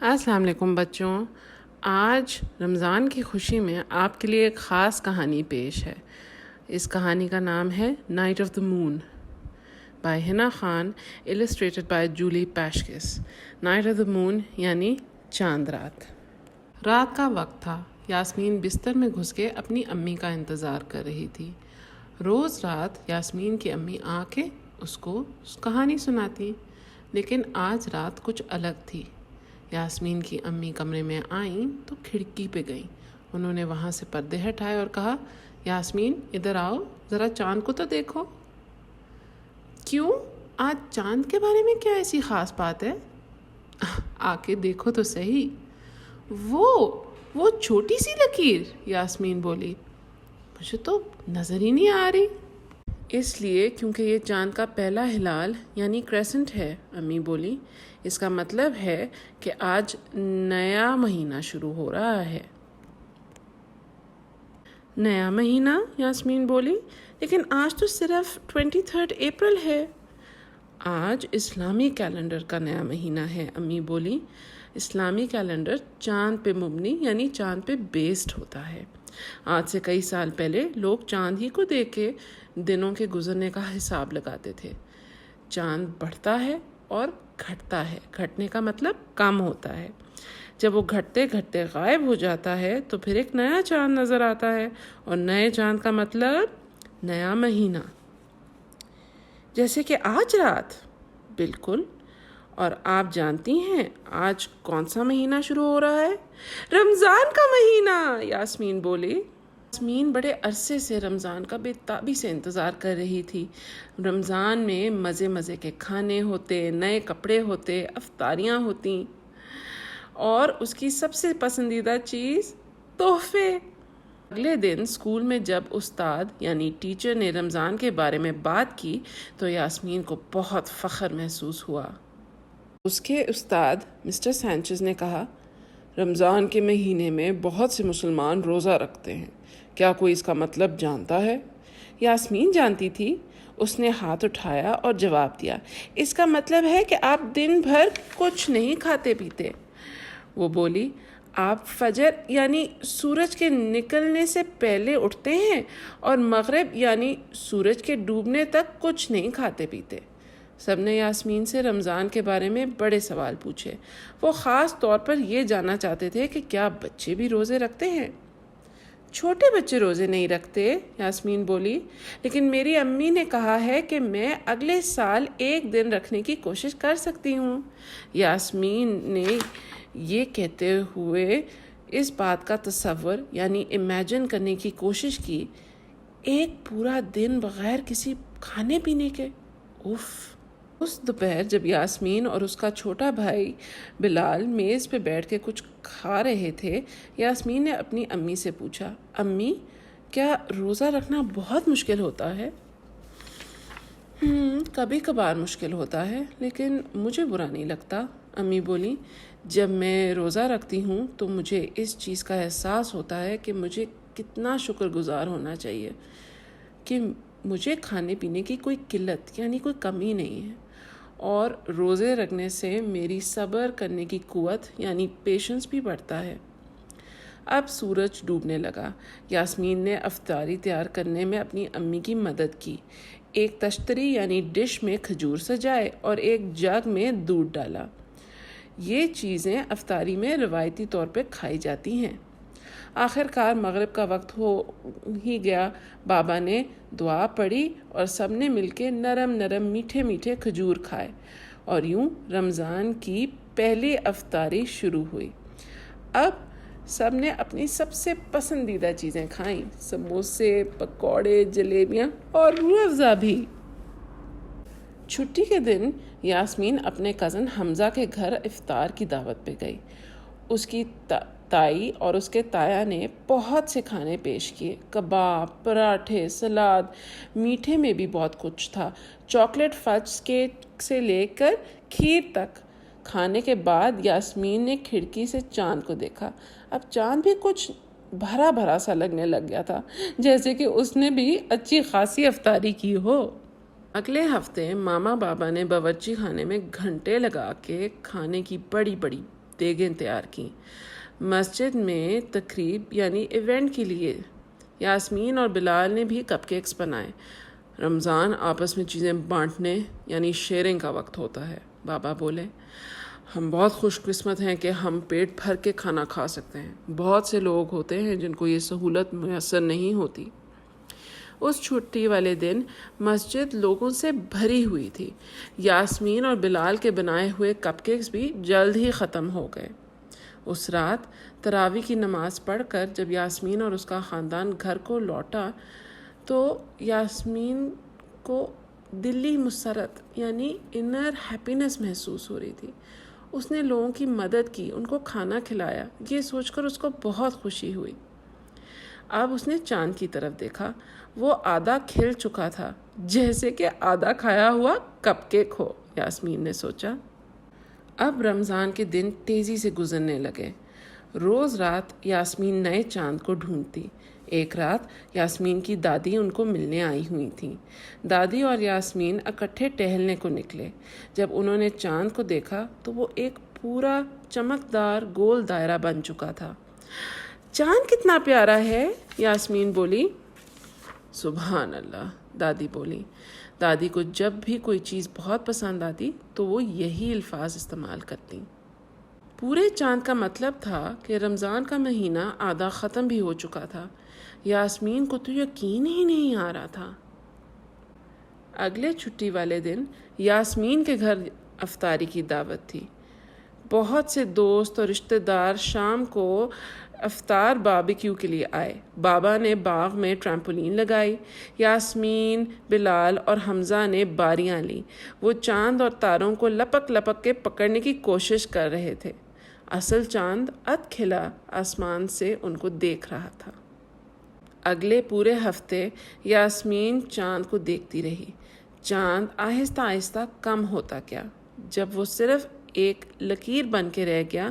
السلام علیکم بچوں، آج رمضان کی خوشی میں آپ کے لیے ایک خاص کہانی پیش ہے۔ اس کہانی کا نام ہے night of the moon by Hena Khan, illustrated by Julie Paschkis. Night of the moon یعنی چاند رات۔ رات کا وقت تھا۔ یاسمین بستر میں گھس کے اپنی امی کا انتظار کر رہی تھی۔ روز رات یاسمین کی امی آ کے اس کو کہانی سناتی، لیکن آج رات کچھ الگ تھی۔ یاسمین کی امی کمرے میں آئیں تو کھڑکی پہ گئیں۔ انہوں نے وہاں سے پردے ہٹائے اور کہا، یاسمین ادھر آؤ، ذرا چاند کو تو دیکھو۔ کیوں؟ آج چاند کے بارے میں کیا ایسی خاص بات ہے؟ آ کے دیکھو تو صحیح۔ وہ چھوٹی سی لکیر، یاسمین بولی، مجھے تو نظر ہی نہیں آ رہی۔ اس لیے کیونکہ یہ چاند کا پہلا ہلال یعنی کریسنٹ ہے، امی بولی۔ اس کا مطلب ہے کہ آج نیا مہینہ شروع ہو رہا ہے۔ نیا مہینہ؟ یاسمین بولی، لیکن آج تو صرف 23 اپریل ہے۔ آج اسلامی کیلنڈر کا نیا مہینہ ہے، امی بولی۔ اسلامی کیلنڈر چاند پہ مبنی یعنی چاند پہ بیسڈ ہوتا ہے۔ آج سے کئی سال پہلے لوگ چاند ہی کو دیکھ کے دنوں کے گزرنے کا حساب لگاتے تھے۔ چاند بڑھتا ہے اور گھٹتا ہے۔ گھٹنے کا مطلب کم ہوتا ہے۔ جب وہ گھٹتے گھٹتے غائب ہو جاتا ہے تو پھر ایک نیا چاند نظر آتا ہے، اور نئے چاند کا مطلب نیا مہینہ۔ جیسے کہ آج رات۔ بالکل۔ اور آپ جانتی ہیں آج کون سا مہینہ شروع ہو رہا ہے؟ رمضان کا مہینہ، یاسمین بولی۔ یاسمین بڑے عرصے سے رمضان کا بے تابی سے انتظار کر رہی تھی۔ رمضان میں مزے مزے کے کھانے ہوتے، نئے کپڑے ہوتے، افطاریاں ہوتیں، اور اس کی سب سے پسندیدہ چیز تحفے۔ اگلے دن اسکول میں جب استاد یعنی ٹیچر نے رمضان کے بارے میں بات کی تو یاسمین کو بہت فخر محسوس ہوا۔ اس کے استاد مسٹر سینچز نے کہا، رمضان کے مہینے میں بہت سے مسلمان روزہ رکھتے ہیں، کیا کوئی اس کا مطلب جانتا ہے؟ یاسمین جانتی تھی۔ اس نے ہاتھ اٹھایا اور جواب دیا، اس کا مطلب ہے کہ آپ دن بھر کچھ نہیں کھاتے پیتے۔ وہ بولی، آپ فجر یعنی سورج کے نکلنے سے پہلے اٹھتے ہیں اور مغرب یعنی سورج کے ڈوبنے تک کچھ نہیں کھاتے پیتے۔ سب نے یاسمین سے رمضان کے بارے میں بڑے سوال پوچھے۔ وہ خاص طور پر یہ جاننا چاہتے تھے کہ کیا بچے بھی روزے رکھتے ہیں۔ چھوٹے بچے روزے نہیں رکھتے، یاسمین بولی، لیکن میری امی نے کہا ہے کہ میں اگلے سال ایک دن رکھنے کی کوشش کر سکتی ہوں۔ یاسمین نے یہ کہتے ہوئے اس بات کا تصور یعنی امیجن کرنے کی کوشش کی، ایک پورا دن بغیر کسی کھانے پینے کے۔ اف! اس دوپہر جب یاسمین اور اس کا چھوٹا بھائی بلال میز پہ بیٹھ کے کچھ کھا رہے تھے، یاسمین نے اپنی امی سے پوچھا، امی کیا روزہ رکھنا بہت مشکل ہوتا ہے؟ کبھی کبھار مشکل ہوتا ہے، لیکن مجھے برا نہیں لگتا، امی بولی۔ جب میں روزہ رکھتی ہوں تو مجھے اس چیز کا احساس ہوتا ہے کہ مجھے کتنا شکر گزار ہونا چاہیے کہ مجھے کھانے پینے کی کوئی قلت یعنی کوئی کمی نہیں ہے، اور روزے رکھنے سے میری صبر کرنے کی قوت یعنی پیشنس بھی بڑھتا ہے۔ اب سورج ڈوبنے لگا۔ یاسمین نے افطاری تیار کرنے میں اپنی امی کی مدد کی۔ ایک تشتری یعنی ڈش میں کھجور سجائے اور ایک جگ میں دودھ ڈالا۔ یہ چیزیں افطاری میں روایتی طور پہ کھائی جاتی ہیں۔ آخر کار مغرب کا وقت ہو ہی گیا۔ بابا نے دعا پڑھی اور سب نے مل کے نرم نرم میٹھے میٹھے کھجور کھائے، اور یوں رمضان کی پہلی افطاری شروع ہوئی۔ اب سب نے اپنی سب سے پسندیدہ چیزیں کھائیں، سموسے، پکوڑے، جلیبیاں اور روح افزا بھی۔ چھٹی کے دن یاسمین اپنے کزن حمزہ کے گھر افطار کی دعوت پہ گئی۔ اس کی تائی اور اس کے تایا نے بہت سے کھانے پیش کیے، کباب، پراٹھے، سلاد، میٹھے میں بھی بہت کچھ تھا، چاکلیٹ فج کیک سے لے کر کھیر تک۔ کھانے کے بعد یاسمین نے کھڑکی سے چاند کو دیکھا۔ اب چاند بھی کچھ بھرا بھرا سا لگنے لگ گیا تھا، جیسے کہ اس نے بھی اچھی خاصی افطاری کی ہو۔ اگلے ہفتے ماما بابا نے باورچی خانے میں گھنٹے لگا کے کھانے کی بڑی بڑی دیگیں تیار کیں۔ مسجد میں تقریب یعنی ایونٹ کے لیے یاسمین اور بلال نے بھی کپ کیکس بنائے۔ رمضان آپس میں چیزیں بانٹنے یعنی شیئرنگ کا وقت ہوتا ہے۔ بابا بولے، ہم بہت خوش قسمت ہیں کہ ہم پیٹ بھر کے کھانا کھا سکتے ہیں۔ بہت سے لوگ ہوتے ہیں جن کو یہ سہولت میسر نہیں ہوتی۔ اس چھٹی والے دن مسجد لوگوں سے بھری ہوئی تھی۔ یاسمین اور بلال کے بنائے ہوئے کپ کیکس بھی جلد ہی ختم ہو گئے۔ اس رات تراویح کی نماز پڑھ کر جب یاسمین اور اس کا خاندان گھر کو لوٹا تو یاسمین کو دلی مسرت یعنی انر ہیپینس محسوس ہو رہی تھی۔ اس نے لوگوں کی مدد کی، ان کو کھانا کھلایا۔ یہ سوچ کر اس کو بہت خوشی ہوئی۔ اب اس نے چاند کی طرف دیکھا، وہ آدھا کھل چکا تھا، جیسے کہ آدھا کھایا ہوا کپ کیک ہو، یاسمین نے سوچا۔ اب رمضان کے دن تیزی سے گزرنے لگے۔ روز رات یاسمین نئے چاند کو ڈھونڈتی۔ ایک رات یاسمین کی دادی ان کو ملنے آئی ہوئی تھیں۔ دادی اور یاسمین اکٹھے ٹہلنے کو نکلے۔ جب انہوں نے چاند کو دیکھا تو وہ ایک پورا چمکدار گول دائرہ بن چکا تھا۔ چاند کتنا پیارا ہے، یاسمین بولی۔ سبحان اللہ، دادی بولی۔ دادی کو جب بھی کوئی چیز بہت پسند آتی تو وہ یہی الفاظ استعمال کرتی۔ پورے چاند کا مطلب تھا کہ رمضان کا مہینہ آدھا ختم بھی ہو چکا تھا۔ یاسمین کو تو یقین ہی نہیں آ رہا تھا۔ اگلے چھٹی والے دن یاسمین کے گھر افطاری کی دعوت تھی۔ بہت سے دوست اور رشتہ دار شام کو افطار باربیکیو کے لیے آئے۔ بابا نے باغ میں ٹریمپولین لگائی۔ یاسمین، بلال اور حمزہ نے باریاں لیں۔ وہ چاند اور تاروں کو لپک لپک کے پکڑنے کی کوشش کر رہے تھے۔ اصل چاند اد کھلا آسمان سے ان کو دیکھ رہا تھا۔ اگلے پورے ہفتے یاسمین چاند کو دیکھتی رہی۔ چاند آہستہ آہستہ کم ہوتا گیا۔ جب وہ صرف ایک لکیر بن کے رہ گیا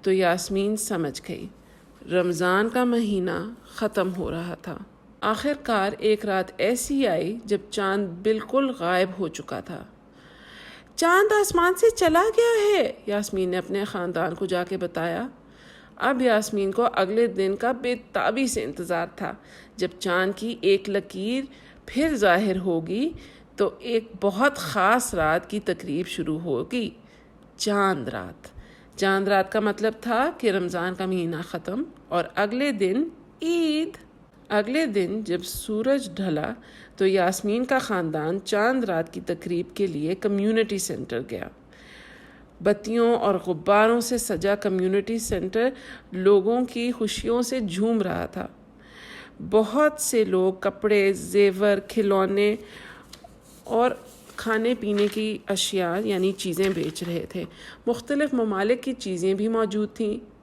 تو یاسمین سمجھ گئی رمضان کا مہینہ ختم ہو رہا تھا۔ آخر کار ایک رات ایسی آئی جب چاند بالکل غائب ہو چکا تھا۔ چاند آسمان سے چلا گیا ہے، یاسمین نے اپنے خاندان کو جا کے بتایا۔ اب یاسمین کو اگلے دن کا بے تابی سے انتظار تھا، جب چاند کی ایک لکیر پھر ظاہر ہوگی تو ایک بہت خاص رات کی تقریب شروع ہوگی، چاند رات۔ چاند رات کا مطلب تھا کہ رمضان کا مہینہ ختم اور اگلے دن عید۔ اگلے دن جب سورج ڈھلا تو یاسمین کا خاندان چاند رات کی تقریب کے لیے کمیونٹی سینٹر گیا۔ بتیوں اور غباروں سے سجا کمیونٹی سینٹر لوگوں کی خوشیوں سے جھوم رہا تھا۔ بہت سے لوگ کپڑے، زیور، کھلونے اور کھانے پینے کی اشیاء یعنی چیزیں بیچ رہے تھے۔ مختلف ممالک کی چیزیں بھی موجود تھیں۔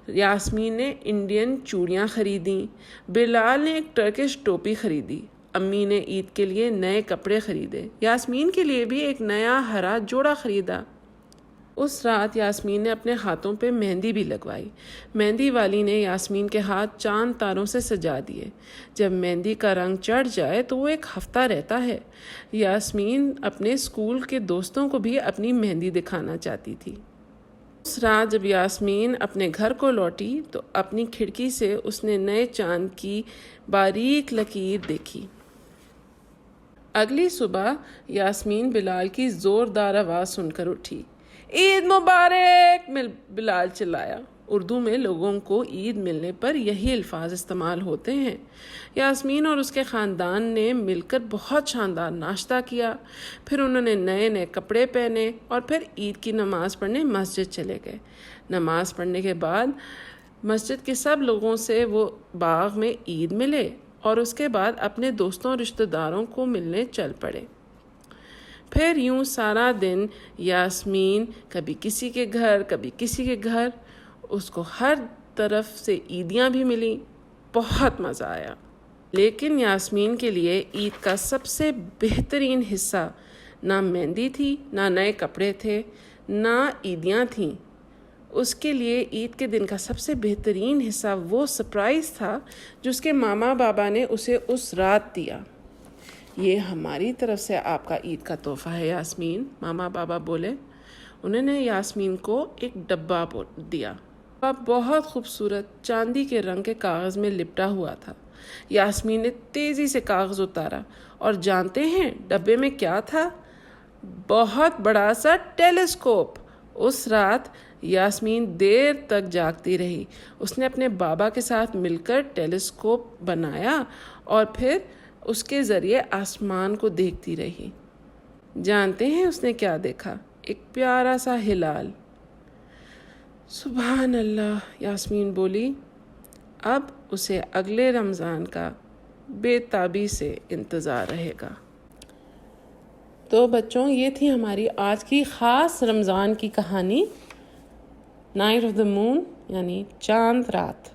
یاسمین نے انڈین چوڑیاں خریدیں۔ بلال نے ایک ٹرکش ٹوپی خریدی۔ امی نے عید کے لیے نئے کپڑے خریدے۔ یاسمین کے لیے بھی ایک نیا ہرا جوڑا خریدا۔ اس رات یاسمین نے اپنے ہاتھوں پہ مہندی بھی لگوائی۔ مہندی والی نے یاسمین کے ہاتھ چاند تاروں سے سجا دیے۔ جب مہندی کا رنگ چڑھ جائے تو وہ ایک ہفتہ رہتا ہے۔ یاسمین اپنے اسکول کے دوستوں کو بھی اپنی مہندی دکھانا چاہتی تھی۔ اس رات جب یاسمین اپنے گھر کو لوٹی تو اپنی کھڑکی سے اس نے نئے چاند کی باریک لکیر دیکھی۔ اگلی صبح یاسمین بلال کی زوردار آواز سن کر اٹھی۔ عید مبارک، بلال چلایا۔ اردو میں لوگوں کو عید ملنے پر یہی الفاظ استعمال ہوتے ہیں۔ یاسمین اور اس کے خاندان نے مل کر بہت شاندار ناشتہ کیا، پھر انہوں نے نئے نئے کپڑے پہنے اور پھر عید کی نماز پڑھنے مسجد چلے گئے۔ نماز پڑھنے کے بعد مسجد کے سب لوگوں سے وہ باغ میں عید ملے اور اس کے بعد اپنے دوستوں اور رشتہ داروں کو ملنے چل پڑے۔ پھر یوں سارا دن یاسمین کبھی کسی کے گھر کبھی کسی کے گھر، اس کو ہر طرف سے عیدیاں بھی ملیں، بہت مزہ آیا۔ لیکن یاسمین کے لیے عید کا سب سے بہترین حصہ نہ مہندی تھی، نہ نئے کپڑے تھے، نہ عیدیاں تھیں۔ اس کے لیے عید کے دن کا سب سے بہترین حصہ وہ سرپرائز تھا جو اس کے ماما بابا نے اسے اس رات دیا۔ یہ ہماری طرف سے آپ کا عید کا تحفہ ہے یاسمین، ماما بابا بولے۔ انہوں نے یاسمین کو ایک ڈبہ دیا۔ بہت خوبصورت چاندی کے رنگ کے کاغذ میں لپٹا ہوا تھا۔ یاسمین نے تیزی سے کاغذ اتارا اور جانتے ہیں ڈبے میں کیا تھا؟ بہت بڑا سا ٹیلیسکوپ۔ اس رات یاسمین دیر تک جاگتی رہی۔ اس نے اپنے بابا کے ساتھ مل کر ٹیلیسکوپ بنایا اور پھر اس کے ذریعے آسمان کو دیکھتی رہی۔ جانتے ہیں اس نے کیا دیکھا؟ ایک پیارا سا ہلال۔ سبحان اللہ، یاسمین بولی۔ اب اسے اگلے رمضان کا بے تابی سے انتظار رہے گا۔ تو بچوں، یہ تھی ہماری آج کی خاص رمضان کی کہانی، نائٹ آف دا مون، یعنی چاند رات۔